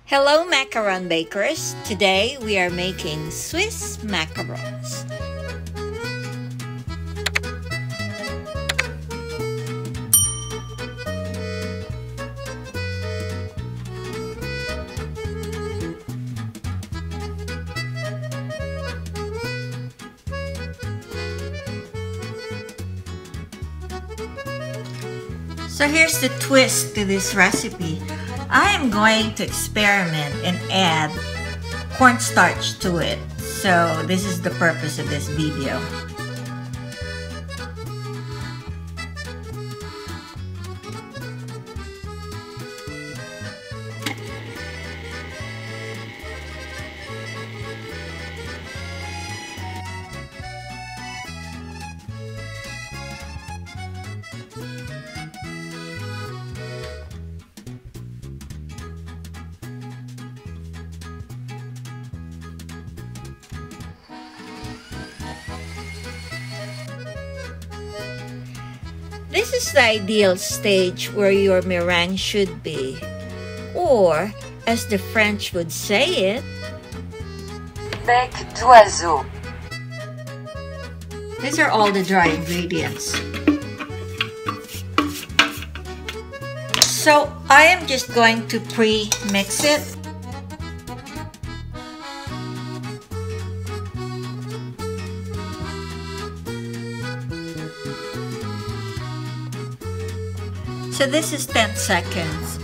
Hello macaron bakers! Today we are making Swiss macarons. So here's the twist to this recipe. I am going to experiment and add cornstarch to it. So this is the purpose of this video. This is the ideal stage where your meringue should be, or as the French would say it, bec d'oiseau. These are all the dry ingredients. So I am just going to pre-mix it. So this is 10 seconds.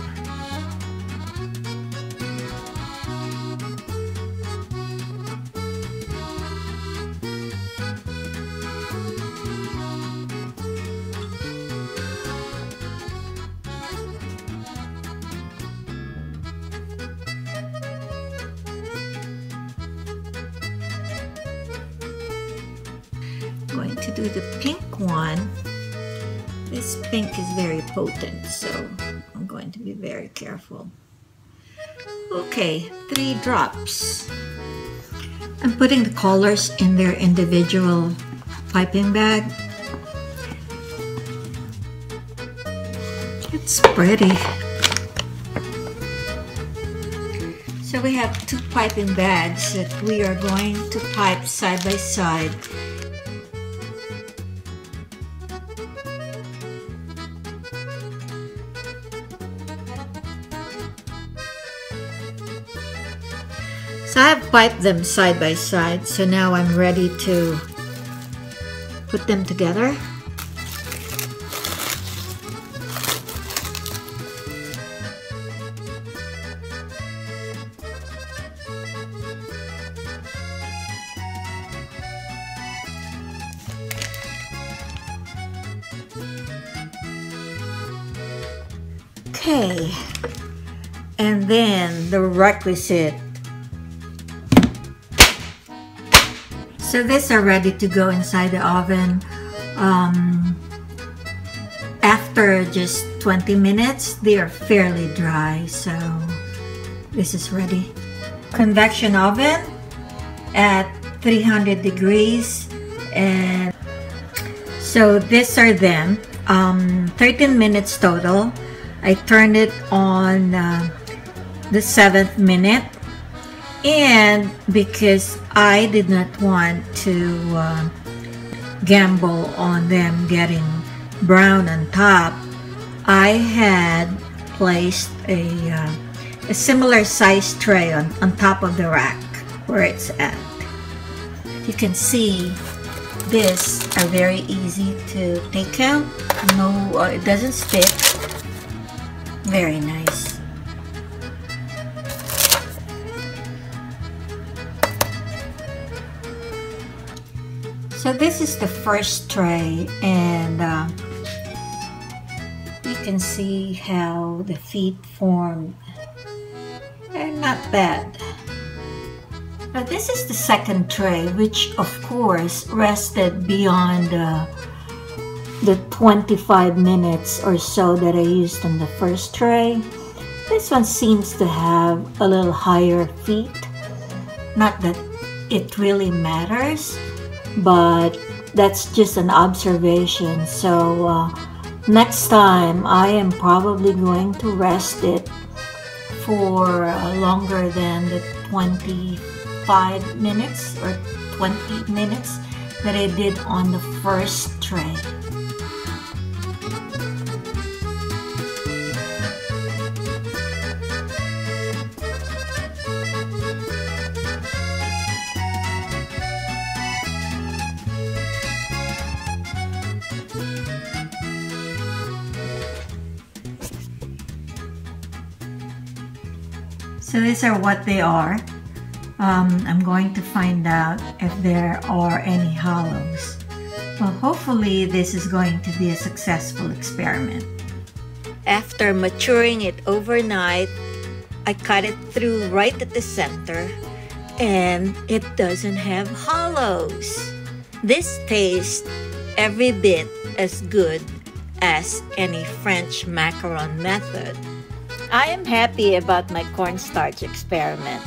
I'm going to do the pink one. This pink is very potent, so I'm going to be very careful. Okay, 3 drops. I'm putting the colors in their individual piping bag. It's pretty. So we have 2 piping bags that we are going to pipe side by side. So I have piped them side by side, so now I'm ready to put them together. Okay, and then the requisite. So these are ready to go inside the oven. After just 20 minutes, they are fairly dry, so this is ready. Convection oven at 300 degrees, and so these are them. 13 minutes total. I turned it on the 7th minute. And because I did not want to gamble on them getting brown on top, I had placed a similar size tray on top of the rack where it's at. You can see these are very easy to take out. No, it doesn't stick. Very nice. So this is the first tray, and you can see how the feet formed. They're not bad. But this is the second tray, which of course rested beyond the 25 minutes or so that I used on the first tray. This one seems to have a little higher feet. Not that it really matters, but that's just an observation. So next time I am probably going to rest it for longer than the 25 minutes or 20 minutes that I did on the first tray. So these are what they are. I'm going to find out if there are any hollows. Well, hopefully this is going to be a successful experiment. After maturing it overnight, I cut it through right at the center, and it doesn't have hollows. This tastes every bit as good as any French macaron method. I am happy about my cornstarch experiment,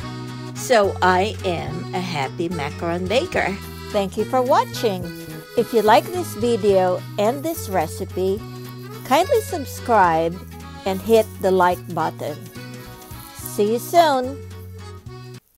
so I am a happy macaron baker. Thank you for watching. If you like this video and this recipe, kindly subscribe and hit the like button. See you soon!